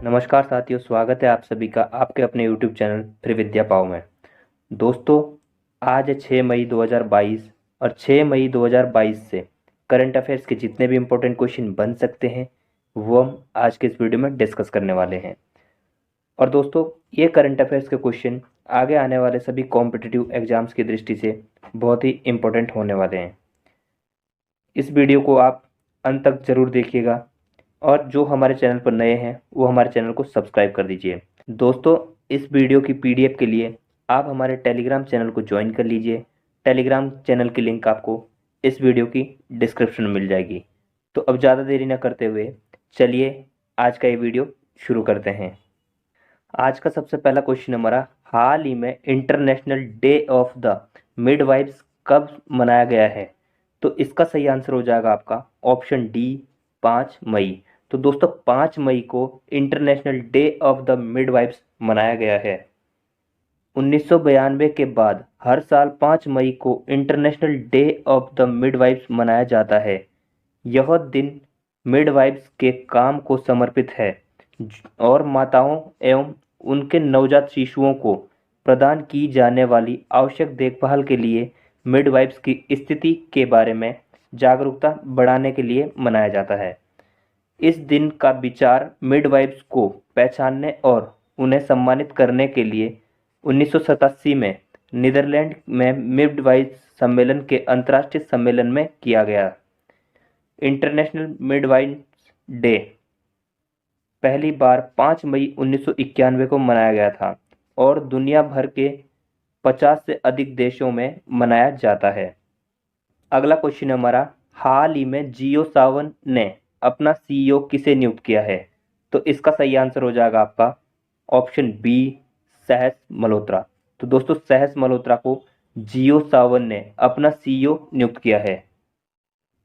नमस्कार साथियों, स्वागत है आप सभी का आपके अपने YouTube चैनल फिर विद्या पाओ में। दोस्तों, आज है 6 मई 2022 और 6 मई 2022 से करंट अफेयर्स के जितने भी इम्पोर्टेंट क्वेश्चन बन सकते हैं वो हम आज के इस वीडियो में डिस्कस करने वाले हैं। और दोस्तों, ये करंट अफेयर्स के क्वेश्चन आगे आने वाले सभी कॉम्पिटिटिव एग्जाम्स की दृष्टि से बहुत ही इम्पोर्टेंट होने वाले हैं। इस वीडियो को आप अंत तक जरूर देखिएगा और जो हमारे चैनल पर नए हैं वो हमारे चैनल को सब्सक्राइब कर दीजिए। दोस्तों, इस वीडियो की पीडीएफ के लिए आप हमारे टेलीग्राम चैनल को ज्वाइन कर लीजिए। टेलीग्राम चैनल की लिंक आपको इस वीडियो की डिस्क्रिप्शन में मिल जाएगी। तो अब ज़्यादा देरी न करते हुए चलिए आज का ये वीडियो शुरू करते हैं। आज का सबसे पहला क्वेश्चन हमारा, हाल ही में international day of the midwives कब मनाया गया है? तो इसका सही आंसर हो जाएगा आपका ऑप्शन डी, 5 मई। तो दोस्तों, 5 मई को international day of the midwives मनाया गया है। 1992 के बाद हर साल 5 मई को international day of the midwives मनाया जाता है। यह दिन मिडवाइफ्स के काम को समर्पित है और माताओं एवं उनके नवजात शिशुओं को प्रदान की जाने वाली आवश्यक देखभाल के लिए मिडवाइफ्स की स्थिति के बारे में जागरूकता बढ़ाने के लिए मनाया जाता है। इस दिन का विचार मिडवाइफ्स को पहचानने और उन्हें सम्मानित करने के लिए 1987 में नीदरलैंड में मिडवाइफ्स सम्मेलन के अंतर्राष्ट्रीय सम्मेलन में किया गया। इंटरनेशनल मिडवाइफ्स डे पहली बार 5 मई 1991 को मनाया गया था और दुनिया भर के 50 से अधिक देशों में मनाया जाता है। अगला क्वेश्चन हमारा, हाल ही में जियो सावन ने अपना सीईओ किसे नियुक्त किया है? तो इसका सही आंसर हो जाएगा आपका ऑप्शन बी, सहस मल्होत्रा। तो दोस्तों, सहस मल्होत्रा को जियो सावन ने अपना सीईओ नियुक्त किया है।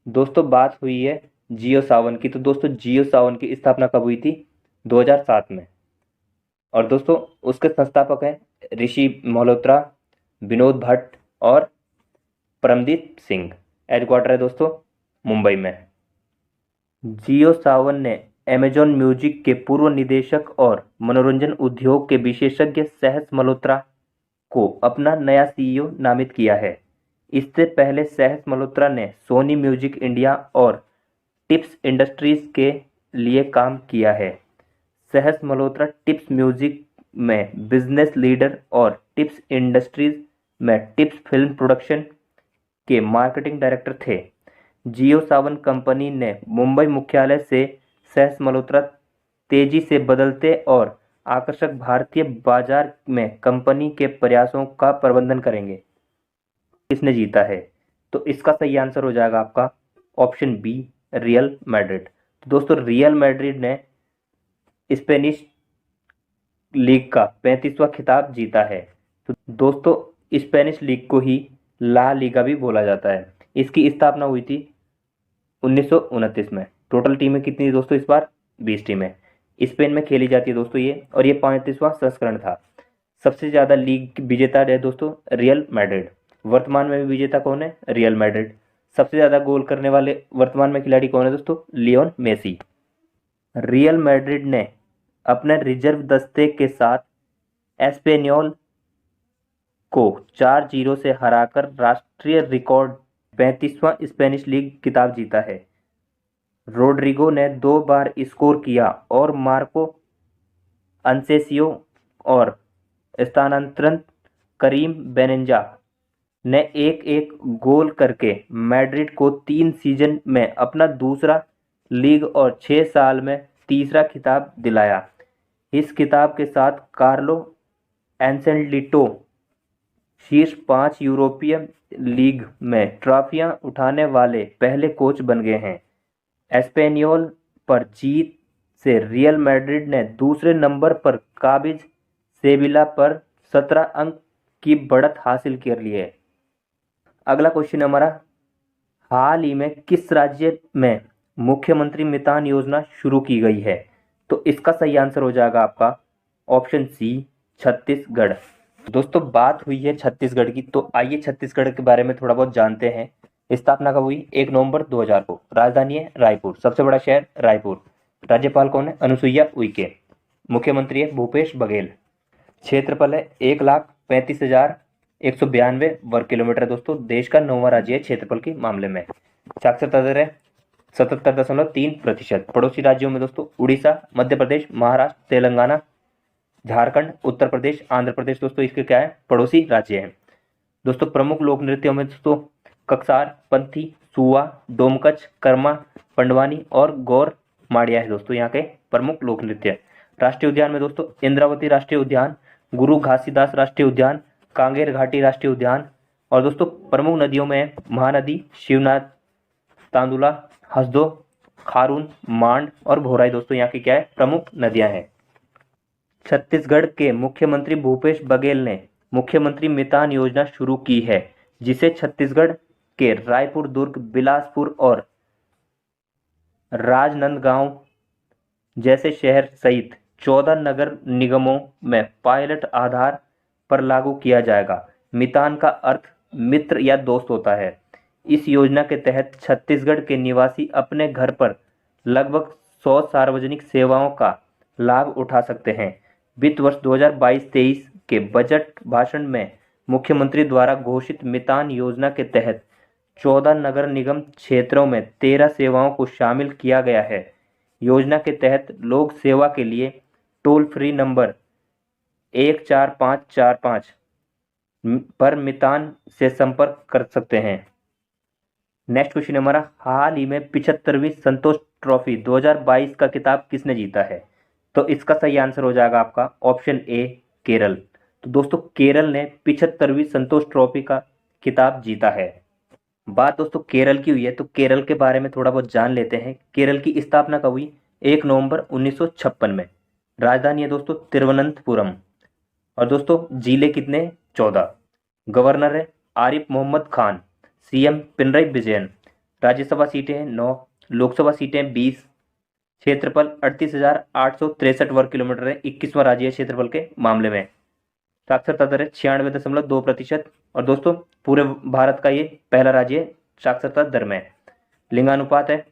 दोस्तों, बात हुई है जियो सावन की। तो दोस्तों, जियो सावन की स्थापना कब हुई थी? 2007 में। और दोस्तों, उसके संस्थापक हैं ऋषि मल्होत्रा, विनोद भट्ट और परमदीप सिंह। हेडक्वार्टर है दोस्तों मुंबई में। जियो सावन ने अमेजॉन म्यूजिक के पूर्व निदेशक और मनोरंजन उद्योग के विशेषज्ञ सहस मल्होत्रा को अपना नया सीईओ नामित किया है। इससे पहले सहस मल्होत्रा ने सोनी म्यूजिक इंडिया और टिप्स इंडस्ट्रीज के लिए काम किया है। सहस मल्होत्रा टिप्स म्यूजिक में बिजनेस लीडर और टिप्स इंडस्ट्रीज में टिप्स फिल्म प्रोडक्शन के मार्केटिंग डायरेक्टर थे। जियो सावन कंपनी ने मुंबई मुख्यालय से सहस मल्होत्रा तेजी से बदलते और आकर्षक भारतीय बाजार में कंपनी के प्रयासों का प्रबंधन करेंगे। किसने जीता है? तो इसका सही आंसर हो जाएगा आपका ऑप्शन बी, रियल मैड्रिड। तो दोस्तों, रियल मैड्रिड ने स्पेनिश लीग का 35वां खिताब जीता है। तो दोस्तों, स्पेनिश लीग को ही ला लीगा भी बोला जाता है। इसकी स्थापना हुई थी 1929 में। टोटल टीमें कितनी दोस्तों इस बार? 20 टीमें स्पेन में खेली जाती है दोस्तों ये, और ये 35वां संस्करण था। सबसे ज़्यादा लीग विजेता है दोस्तों रियल मैड्रिड। वर्तमान में भी विजेता कौन है? Real Madrid. सबसे ज़्यादा गोल करने वाले वर्तमान में खिलाड़ी कौन है दोस्तों? Lionel Messi. रियल मैड्रिड ने अपने रिजर्व दस्ते के साथ एस्पेनियोल को 4-0 से हराकर राष्ट्रीय रिकॉर्ड 35वां स्पेनिश लीग खिताब जीता है। रोड्रिगो ने 2 बार स्कोर किया और मार्को अंसेसियो और स्थानांतरित करीम बेनेंजा ने एक गोल करके मैड्रिड को 3 सीजन में अपना दूसरा लीग और 6 साल में तीसरा खिताब दिलाया। इस खिताब के साथ कार्लो एंसेलिटो शीर्ष 5 यूरोपीय लीग में ट्रॉफियां उठाने वाले पहले कोच बन गए हैं। एस्पेनियोल पर जीत से रियल मैड्रिड ने दूसरे नंबर पर काबिज सेविला पर 17 अंक की बढ़त हासिल कर ली है। अगला क्वेश्चन हमारा, हाल ही में किस राज्य में मुख्यमंत्री मितान योजना शुरू की गई है? तो इसका सही आंसर हो जाएगा आपका ऑप्शन सी, छत्तीसगढ़। दोस्तों, बात हुई है छत्तीसगढ़ की, तो आइए छत्तीसगढ़ के बारे में थोड़ा बहुत जानते हैं। स्थापना कब हुई? 1 नवंबर 2000 को। राजधानी है रायपुर। सबसे बड़ा शहर रायपुर। राज्यपाल कौन है? अनुसुईया उइके। मुख्यमंत्री है भूपेश बघेल। क्षेत्रफल है 1,35,192 वर्ग किलोमीटर दोस्तों। देश का 9वां राज्य है क्षेत्रफल के मामले में। साक्षरता दर है 77.3%। पड़ोसी राज्यों में दोस्तों उड़ीसा, मध्य प्रदेश, महाराष्ट्र, तेलंगाना, झारखंड, उत्तर प्रदेश, आंध्र प्रदेश दोस्तों इसके क्या है, पड़ोसी राज्य हैं। दोस्तों प्रमुख लोक नृत्यों में दोस्तों ककसार, पंथी, सुआ, डोमकच, कर्मा, पंडवानी और गौर माड़िया है दोस्तों यहाँ के प्रमुख लोक नृत्य। राष्ट्रीय उद्यान में दोस्तों इंद्रावती राष्ट्रीय उद्यान, गुरु घासीदास राष्ट्रीय उद्यान, कांगेर घाटी राष्ट्रीय उद्यान। और दोस्तों प्रमुख नदियों में महानदी, शिवनाथ, तांदुला, हसदो, खारून, मांड और भोराई दोस्तों यहाँ की क्या है, प्रमुख नदियां हैं। छत्तीसगढ़ के मुख्यमंत्री भूपेश बघेल ने मुख्यमंत्री मितान योजना शुरू की है, जिसे छत्तीसगढ़ के रायपुर, दुर्ग, बिलासपुर और राजनांदगांव जैसे शहर सहित 14 नगर निगमों में पायलट आधार पर लागू किया जाएगा। मितान का अर्थ मित्र या दोस्त होता है। इस योजना के तहत छत्तीसगढ़ के निवासी अपने घर पर लगभग 100 सार्वजनिक सेवाओं का लाभ उठा सकते हैं। वित्त वर्ष 2022-23 के बजट भाषण में मुख्यमंत्री द्वारा घोषित मितान योजना के तहत 14 नगर निगम क्षेत्रों में 13 सेवाओं को शामिल किया गया है। योजना के तहत लोग सेवा के लिए टोल फ्री नंबर 14545 पर मितान से संपर्क कर सकते हैं। नेक्स्ट क्वेश्चन हमारा, हाल ही में 75वीं संतोष ट्रॉफी 2022 का खिताब किसने जीता है? तो इसका सही आंसर हो जाएगा आपका ऑप्शन ए, केरल। तो दोस्तों केरल ने 75वीं संतोष ट्रॉफी का खिताब जीता है। बात दोस्तों केरल की हुई है तो केरल के बारे में थोड़ा बहुत जान लेते हैं। केरल की स्थापना कब हुई? 1 नवंबर 1956 में। राजधानी है दोस्तों तिरुवनंतपुरम। और दोस्तों जिले कितने? 14। गवर्नर है आरिफ मोहम्मद खान। सीएम पिनराई विजयन। राज्यसभा सीटें हैं 9, लोकसभा सीटें 20। क्षेत्रफल 38,863 वर्ग किलोमीटर है। 21वां राज्य है क्षेत्रफल के मामले में। साक्षरता दर है 96.2%। और दोस्तों पूरे भारत का ये पहला राज्य है साक्षरता दर में। लिंगानुपात है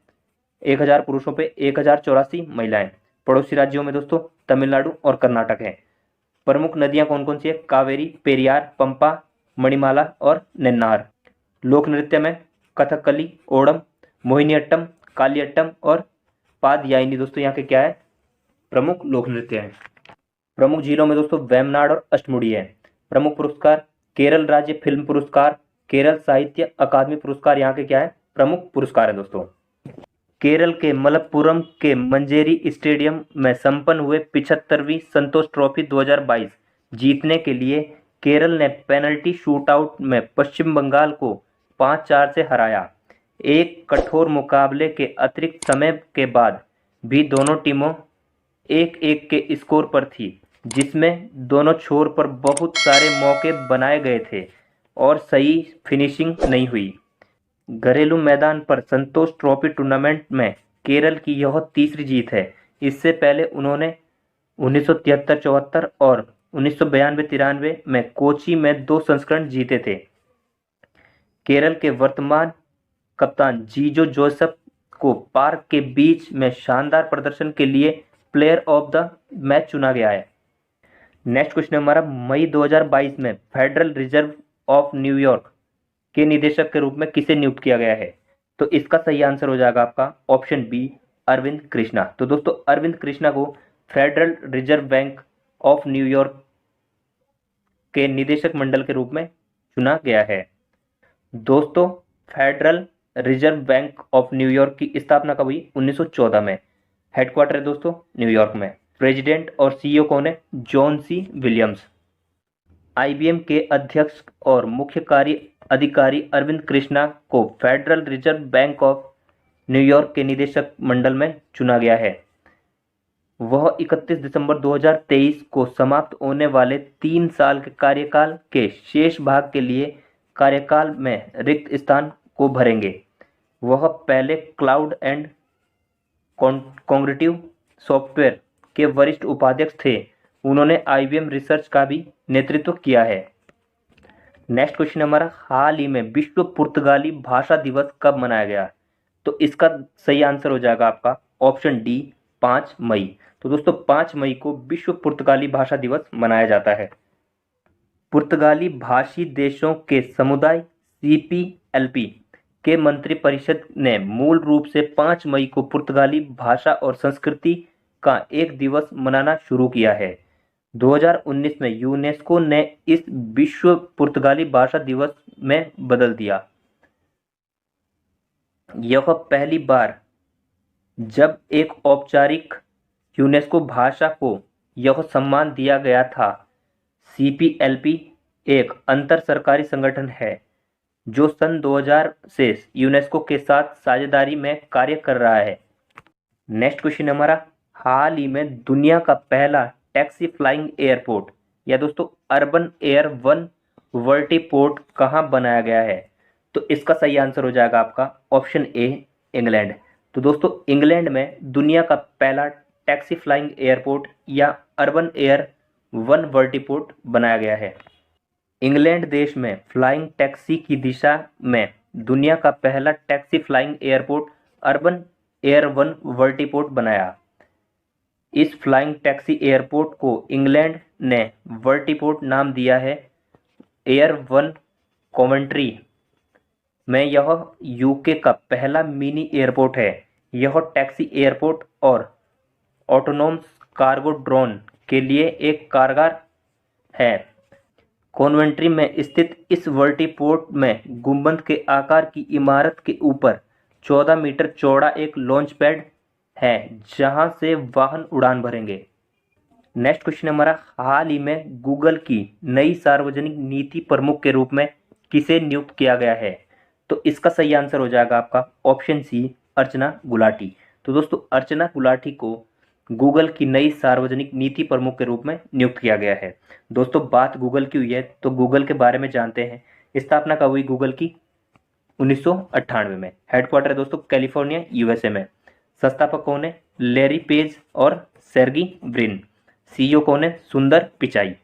1000 पुरुषों पे 1084 महिलाएं। पड़ोसी राज्यों में दोस्तों तमिलनाडु और कर्नाटक है। प्रमुख नदियां कौन कौन सी है? कावेरी, पेरियार, पंपा, मणिमाला और नेन्नार। लोक नृत्य में कथकली, ओणम, मोहिनीअट्टम, कालियट्टम और पादयाइनी दोस्तों यहाँ के क्या है, प्रमुख लोक नृत्य हैं। प्रमुख झीलों में दोस्तों वेमनाड और अष्टमुड़ी है। प्रमुख पुरस्कार केरल राज्य फिल्म पुरस्कार, केरल साहित्य अकादमी पुरस्कार यहाँ के क्या है, प्रमुख पुरस्कार है दोस्तों। केरल के मलप्पुरम के मंजेरी स्टेडियम में संपन्न हुए 75वीं संतोष ट्रॉफी 2022 जीतने के लिए केरल ने पेनल्टी शूटआउट में पश्चिम बंगाल को 5-4 से हराया। एक कठोर मुकाबले के अतिरिक्त समय के बाद भी दोनों टीमों 1-1 के स्कोर पर थी, जिसमें दोनों छोर पर बहुत सारे मौके बनाए गए थे और सही फिनिशिंग नहीं हुई। घरेलू मैदान पर संतोष ट्रॉफी टूर्नामेंट में केरल की यह तीसरी जीत है। इससे पहले उन्होंने 1973-74 और 1992-93 में कोची में 2 संस्करण जीते थे। केरल के वर्तमान कप्तान जीजो जोसेफ को पार्क के बीच में शानदार प्रदर्शन के लिए प्लेयर ऑफ द मैच चुना गया है। नेक्स्ट क्वेश्चन हमारा, मई 2022 में फेडरल रिजर्व ऑफ न्यूयॉर्क के निदेशक के रूप में किसे नियुक्त किया गया है? तो इसका सही आंसर हो जाएगा आपका ऑप्शन बी, अरविंद कृष्णा। तो दोस्तों अरविंद कृष्णा को federal reserve bank of New York के निदेशक मंडल के रूप में चुना गया है। दोस्तों federal reserve bank of New York की स्थापना कब हुई? 1914 में। हेडक्वार्टर है दोस्तों न्यूयॉर्क में। प्रेसिडेंट और सीईओ कौन है? John C Williams. आईबीएम के अध्यक्ष और मुख्य कार्य अधिकारी अरविंद कृष्णा को federal reserve bank of New York के निदेशक मंडल में चुना गया है। वह 31 दिसंबर 2023 को समाप्त होने वाले 3 साल के कार्यकाल के शेष भाग के लिए कार्यकाल में रिक्त स्थान को भरेंगे। वह पहले क्लाउड एंड कॉग्निटिव सॉफ्टवेयर के वरिष्ठ उपाध्यक्ष थे। उन्होंने आईबीएम रिसर्च का भी नेतृत्व किया है। नेक्स्ट क्वेश्चन हमारा, हाल ही में विश्व पुर्तगाली भाषा दिवस कब मनाया गया? तो इसका सही आंसर हो जाएगा आपका ऑप्शन डी, 5 मई। तो दोस्तों 5 मई को विश्व पुर्तगाली भाषा दिवस मनाया जाता है। पुर्तगाली भाषी देशों के समुदाय CPLP के मंत्रिपरिषद ने मूल रूप से 5 मई को पुर्तगाली भाषा और संस्कृति का एक दिवस मनाना शुरू किया है। 2019 में यूनेस्को ने इस विश्व पुर्तगाली भाषा दिवस में बदल दिया। यह पहली बार जब एक औपचारिक यूनेस्को भाषा को यह सम्मान दिया गया था। CPLP एक अंतर सरकारी संगठन है जो सन 2000 से यूनेस्को के साथ साझेदारी में कार्य कर रहा है। नेक्स्ट क्वेश्चन हमारा, हाल ही में दुनिया का पहला टैक्सी फ्लाइंग एयरपोर्ट या दोस्तों अर्बन एयर वन वर्टीपोर्ट कहाँ बनाया गया है? तो इसका सही आंसर हो जाएगा आपका ऑप्शन ए, इंग्लैंड। तो दोस्तों इंग्लैंड में दुनिया का पहला टैक्सी फ्लाइंग एयरपोर्ट या अर्बन एयर वन वर्टीपोर्ट बनाया गया है। इंग्लैंड देश में फ्लाइंग टैक्सी की दिशा में दुनिया का पहला taxi flying airport urban air one vertiport बनाया। इस फ्लाइंग टैक्सी एयरपोर्ट को इंग्लैंड ने वर्टीपोर्ट नाम दिया है। एयर वन कॉवेंट्री में यह यूके का पहला मिनी एयरपोर्ट है। यह टैक्सी एयरपोर्ट और ऑटोनोमस कार्गो ड्रोन के लिए एक कारगर है। कॉन्वेंट्री में स्थित इस वर्टीपोर्ट में गुंबद के आकार की इमारत के ऊपर 14 मीटर चौड़ा एक लॉन्च पैड है जहां से वाहन उड़ान भरेंगे। नेक्स्ट क्वेश्चन हमारा, हाल ही में गूगल की नई सार्वजनिक नीति प्रमुख के रूप में किसे नियुक्त किया गया है? तो इसका सही आंसर हो जाएगा आपका ऑप्शन सी, अर्चना गुलाटी। तो दोस्तों अर्चना गुलाटी को गूगल की नई सार्वजनिक नीति प्रमुख के रूप में नियुक्त किया गया है। दोस्तों बात गूगल की हुई है तो गूगल के बारे में जानते हैं। स्थापना कब हुई गूगल की? 1998 में। हेडक्वार्टर है दोस्तों कैलिफोर्निया USA में। संस्थापक कौन है? लैरी पेज और सेर्गी ब्रिन। CEO कौन है? सुंदर पिचाई।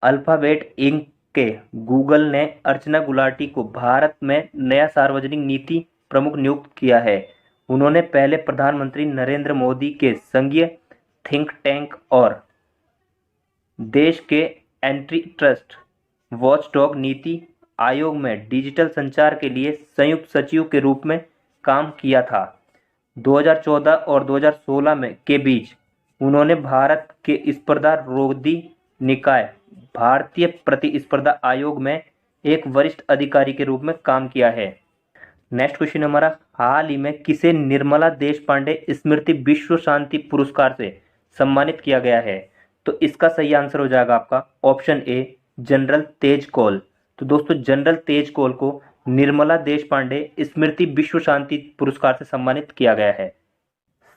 अल्फाबेट इंक के गूगल ने अर्चना गुलाटी को भारत में नया सार्वजनिक नीति प्रमुख नियुक्त किया है। उन्होंने पहले प्रधानमंत्री नरेंद्र मोदी के संघीय थिंक टैंक और देश के anti trust watchdog NITI Aayog में डिजिटल संचार के लिए संयुक्त सचिव के रूप में काम किया था। 2014 और 2016 में के बीच उन्होंने भारत के स्पर्धा रोधी निकाय भारतीय प्रतिस्पर्धा आयोग में एक वरिष्ठ अधिकारी के रूप में काम किया है। नेक्स्ट क्वेश्चन हमारा, हाल ही में किसे निर्मला देशपांडे स्मृति विश्व शांति पुरस्कार से सम्मानित किया गया है? तो इसका सही आंसर हो जाएगा आपका ऑप्शन ए, जनरल तेज कौल। तो दोस्तों जनरल तेज कौल को निर्मला देशपांडे स्मृति विश्व शांति पुरस्कार से सम्मानित किया गया है।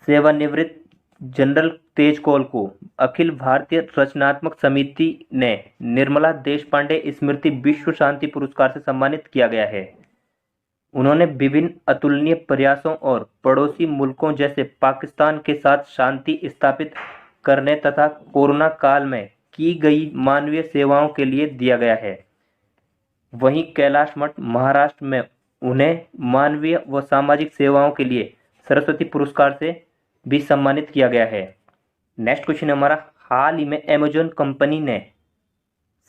सेवानिवृत्त जनरल तेज कौल को अखिल भारतीय रचनात्मक समिति ने निर्मला देशपांडे स्मृति विश्व शांति पुरस्कार से सम्मानित किया गया है। उन्होंने विभिन्न अतुलनीय प्रयासों और पड़ोसी मुल्कों जैसे पाकिस्तान के साथ शांति स्थापित करने तथा कोरोना काल में की गई मानवीय सेवाओं के लिए दिया गया है। वहीं कैलाश मठ महाराष्ट्र में उन्हें मानवीय व सामाजिक सेवाओं के लिए सरस्वती पुरस्कार से भी सम्मानित किया गया है। नेक्स्ट क्वेश्चन हमारा, हाल ही में अमेजॉन कंपनी ने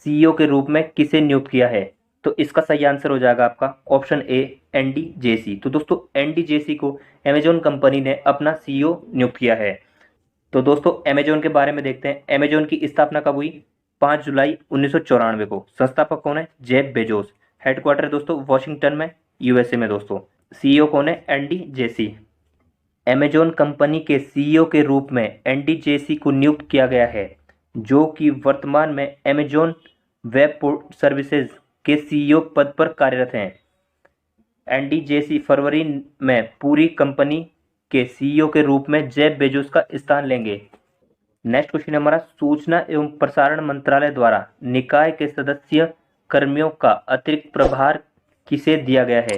CEO के रूप में किसे नियुक्त किया है? तो इसका सही आंसर हो जाएगा आपका ऑप्शन ए, एंडी जेसी। तो दोस्तों एंडी जेसी को अमेजॉन कंपनी ने अपना CEO नियुक्त किया है। तो दोस्तों अमेजॉन के बारे में देखते हैं। अमेजॉन की स्थापना कब हुई? 5 जुलाई 1994 को। संस्थापक कौन है? Jeff Bezos. हेडक्वार्टर है दोस्तों वॉशिंगटन में USA में। दोस्तों CEO कौन है? Andy Jassy. अमेजॉन कंपनी के CEO के रूप में एंडी जेसी को नियुक्त किया गया है, जो कि वर्तमान में अमेजॉन वेब सर्विसेज के CEO पद पर कार्यरत हैं। एंडी जेसी फरवरी में पूरी कंपनी के CEO के रूप में जेफ बेजोस का स्थान लेंगे। नेक्स्ट क्वेश्चन हमारा, सूचना एवं प्रसारण मंत्रालय द्वारा निकाय के सदस्य कर्मियों का अतिरिक्त प्रभार किसे दिया गया है?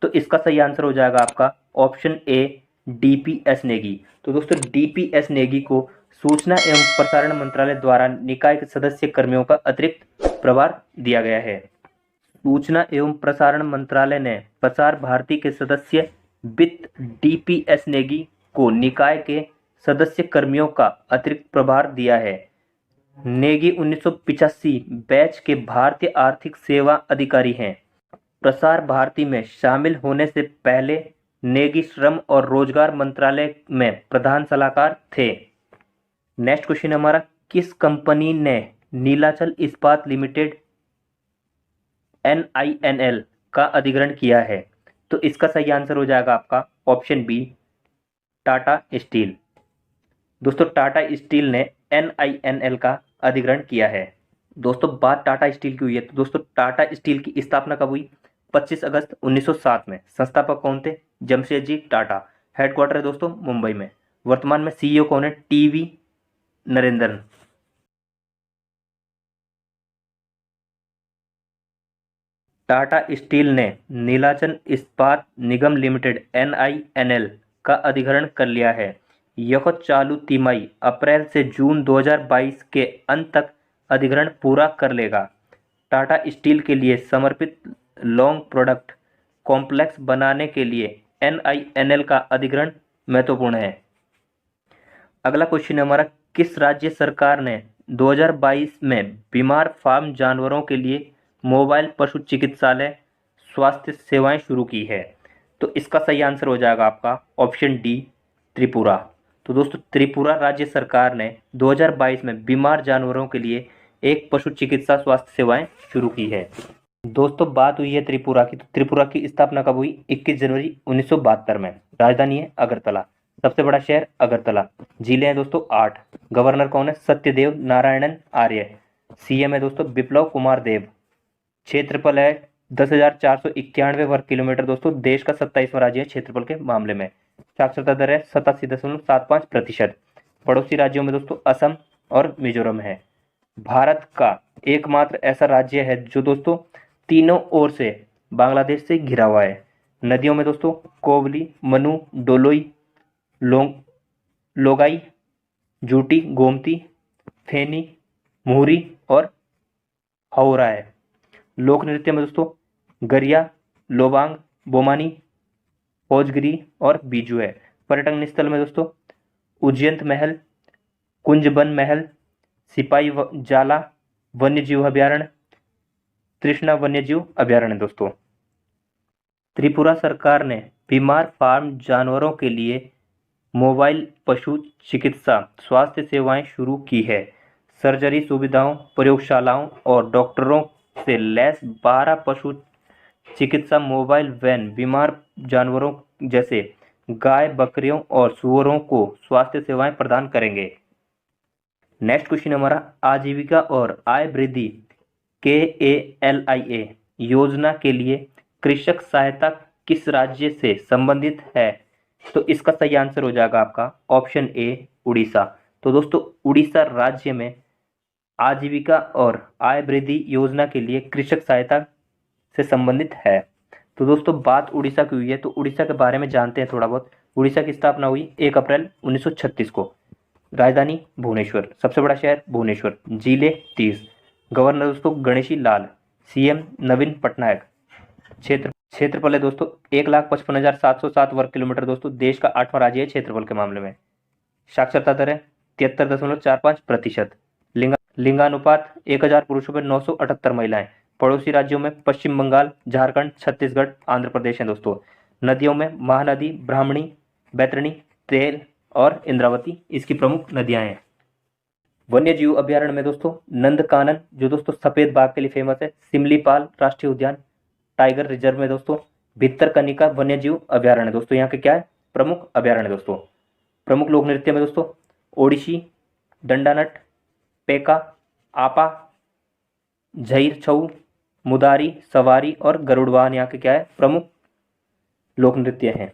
तो इसका सही आंसर हो जाएगा आपका ऑप्शन ए, DPS नेगी। तो दोस्तों DPS नेगी को सूचना एवं प्रसारण मंत्रालय द्वारा निकाय के सदस्य कर्मियों का अतिरिक्त प्रभार दिया गया है। सूचना एवं प्रसारण मंत्रालय ने प्रसार भारती के सदस्य वित्त DPS नेगी को निकाय के सदस्य कर्मियों का अतिरिक्त प्रभार दिया है। नेगी 1985 बैच के भारतीय आर्थिक सेवा अधिकारी हैं। प्रसार भारती में शामिल होने से पहले नेगी श्रम और रोजगार मंत्रालय में प्रधान सलाहकार थे। नेक्स्ट क्वेश्चन हमारा, किस कंपनी ने नीलाचल इस्पात लिमिटेड NINL का अधिग्रहण किया है? तो इसका सही आंसर हो जाएगा आपका ऑप्शन बी, टाटा स्टील। दोस्तों टाटा स्टील ने NINL का अधिग्रहण किया है। दोस्तों बात टाटा स्टील की हुई है तो दोस्तों टाटा स्टील की स्थापना कब हुई? 25 अगस्त 1907 में। संस्थापक कौन थे? जमशेदजी टाटा। हेडक्वार्टर है दोस्तों मुंबई में। वर्तमान में CEO कौन है? TV नरेंद्रन। टाटा स्टील ने नीलाचल इस्पात निगम लिमिटेड NINL का अधिग्रहण कर लिया है। यह चालू तिमाही अप्रैल से जून 2022 के अंत तक अधिग्रहण पूरा कर लेगा। टाटा स्टील के लिए समर्पित लॉन्ग प्रोडक्ट कॉम्प्लेक्स बनाने के लिए NINL का अधिग्रहण महत्वपूर्ण है। अगला क्वेश्चन हमारा, किस राज्य सरकार ने 2022 में बीमार फार्म जानवरों के लिए मोबाइल पशु चिकित्सालय स्वास्थ्य सेवाएं शुरू की है? तो इसका सही आंसर हो जाएगा आपका ऑप्शन डी, त्रिपुरा। तो दोस्तों त्रिपुरा राज्य सरकार ने 2022 में बीमार जानवरों के लिए एक पशु चिकित्सा स्वास्थ्य सेवाएं शुरू की है। दोस्तों बात हुई है त्रिपुरा की, तो त्रिपुरा की स्थापना कब हुई? 21 जनवरी 1972 में। राजधानी है अगरतला। सबसे बड़ा शहर अगरतला। जिले हैं दोस्तों 8। गवर्नर कौन है? सत्यदेव नारायणन आर्य। CM है दोस्तों बिप्लब कुमार देव। क्षेत्रफल है 10,491 वर्ग किलोमीटर। दोस्तों देश का 27वां राज्य है क्षेत्रफल के मामले में। साक्षरता दर है 87.75%। पड़ोसी राज्यों में दोस्तों असम और मिजोरम है। भारत का एकमात्र ऐसा राज्य है जो दोस्तों तीनों ओर से बांग्लादेश से घिरा हुआ है। नदियों में दोस्तों कोवली, मनु, डोलोई, लोगाई, जूटी, गोमती, फेनी, मुहुरी और हावड़ा है। लोक नृत्य में दोस्तों गरिया, लोबांग, बोमानी, भोजगिरी और बीजू है। पर्यटन स्थल में दोस्तों उज्जैन महल, कुंजबन महल, सिपाही जाला वन्यजीव अभ्यारण्य, तृष्णा वन्यजीव अभ्यारण्य। दोस्तों त्रिपुरा सरकार ने बीमार फार्म जानवरों के लिए मोबाइल पशु चिकित्सा स्वास्थ्य सेवाएं शुरू की है। सर्जरी सुविधाओं, प्रयोगशालाओं और डॉक्टरों से लैस 12 पशु चिकित्सा मोबाइल वैन बीमार जानवरों जैसे गाय, बकरियों और सूअरों को स्वास्थ्य सेवाएं प्रदान करेंगे। नेक्स्ट क्वेश्चन हमारा, आजीविका और आय वृद्धि KALIA योजना के लिए कृषक सहायता किस राज्य से संबंधित है? तो इसका सही आंसर हो जाएगा आपका ऑप्शन ए, उड़ीसा। तो दोस्तों उड़ीसा राज्य में आजीविका और आय वृद्धि योजना के लिए कृषक सहायता से संबंधित है। तो दोस्तों बात उड़ीसा की हुई है तो उड़ीसा के बारे में जानते हैं थोड़ा बहुत। उड़ीसा की स्थापना हुई 1 अप्रैल 1936 को। राजधानी भुवनेश्वर। सबसे बड़ा शहर भुवनेश्वर। जिले 30। गवर्नर दोस्तों गणेशी लाल। CM नवीन पटनायक। क्षेत्रफल है दोस्तों 1,55,707 वर्ग किलोमीटर। दोस्तों देश का 8वां राज्य है क्षेत्रफल के मामले में। साक्षरता दर है 73.45%। लिंगानुपात 1000 पुरुषों पर 978 महिलाएं। पड़ोसी राज्यों में पश्चिम बंगाल, झारखंड, छत्तीसगढ़, आंध्र प्रदेश है। दोस्तों नदियों में महानदी, ब्राह्मणी, बैतरणी, तेल और इंद्रावती इसकी प्रमुख नदियां हैं। वन्यजीव अभ्यारण्य में दोस्तों नंदकानन जो दोस्तों सफेद बाघ के लिए फेमस है। सिमलीपाल राष्ट्रीय उद्यान, टाइगर रिजर्व में दोस्तों भितरकनिका वन्यजीव अभ्यारण्य। दोस्तों यहाँ के क्या है? प्रमुख अभ्यारण्य। दोस्तों प्रमुख लोक नृत्य में दोस्तों ओडिसी, दंडानट, पेका, आपा, झईर छऊ, मुदारी, सवारी और गरुड़वाहन यहाँ के क्या है? प्रमुख लोक नृत्य हैं।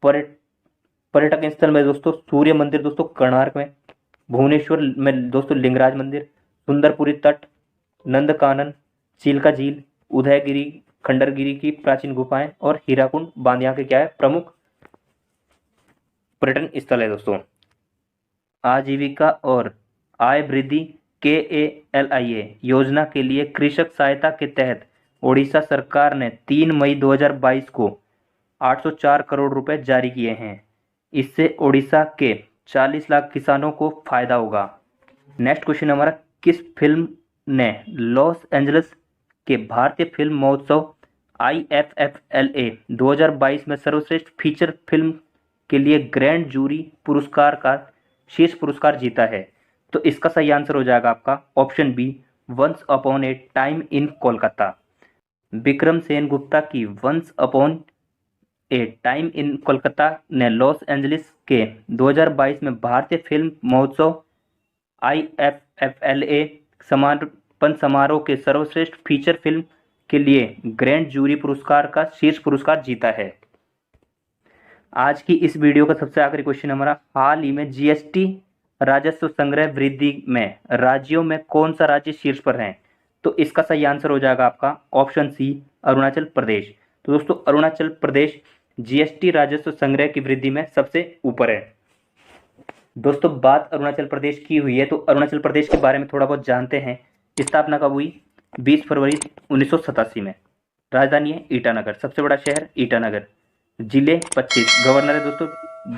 पर्यटक स्थल में दोस्तों सूर्य मंदिर दोस्तों कर्नाटक में। भुवनेश्वर में दोस्तों लिंगराज मंदिर, सुंदरपुरी तट, नंदकानन, चिल्का झील, उदयगिरी, खंडरगिरी की प्राचीन गुफाएं और हीराकुंड बांध यहाँ के क्या है? प्रमुख पर्यटन स्थल है। दोस्तों आजीविका और आय वृद्धि KALIA योजना के लिए कृषक सहायता के तहत ओडिशा सरकार ने 3 मई 2022 को 804 करोड़ रुपए जारी किए हैं। इससे ओडिशा के 40 लाख किसानों को फायदा होगा। नेक्स्ट क्वेश्चन हमारा, किस फिल्म ने लॉस एंजलिस के भारतीय फिल्म महोत्सव IFFLA 2022 में सर्वश्रेष्ठ फीचर फिल्म के लिए ग्रैंड जूरी पुरस्कार का शीर्ष पुरस्कार जीता है? तो इसका सही आंसर हो जाएगा आपका option B, once upon a time in Kolkata. Vikram Sengupta की once upon a time in Kolkata ने लॉस एंजलिस के 2022 में भारतीय फिल्म महोत्सव IFFLA समापन समारोह के सर्वश्रेष्ठ फीचर फिल्म के लिए ग्रैंड जूरी पुरस्कार का शीर्ष पुरस्कार जीता है। आज की इस वीडियो का सबसे आखिरी क्वेश्चन हमारा, हाल ही में GST राजस्व संग्रह वृद्धि में राज्यों में कौन सा राज्य शीर्ष पर है? तो इसका सही आंसर हो जाएगा आपका ऑप्शन सी, अरुणाचल प्रदेश। तो दोस्तों अरुणाचल प्रदेश GST राजस्व संग्रह की वृद्धि में सबसे ऊपर है। दोस्तों बात अरुणाचल प्रदेश की हुई है तो अरुणाचल प्रदेश के बारे में थोड़ा बहुत जानते हैं। स्थापना कब हुई? 20 फरवरी 1987 में। राजधानी है ईटानगर, सबसे बड़ा शहर ईटानगर। जिले 25, गवर्नर है दोस्तों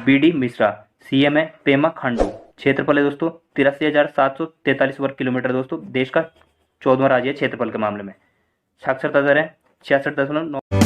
BD मिश्रा, CM है पेमा खांडू। क्षेत्रफल है दोस्तों 83,743 वर्ग किलोमीटर। दोस्तों देश का 14वां राज्य है क्षेत्रफल के मामले में। साक्षरता दर है 66.9।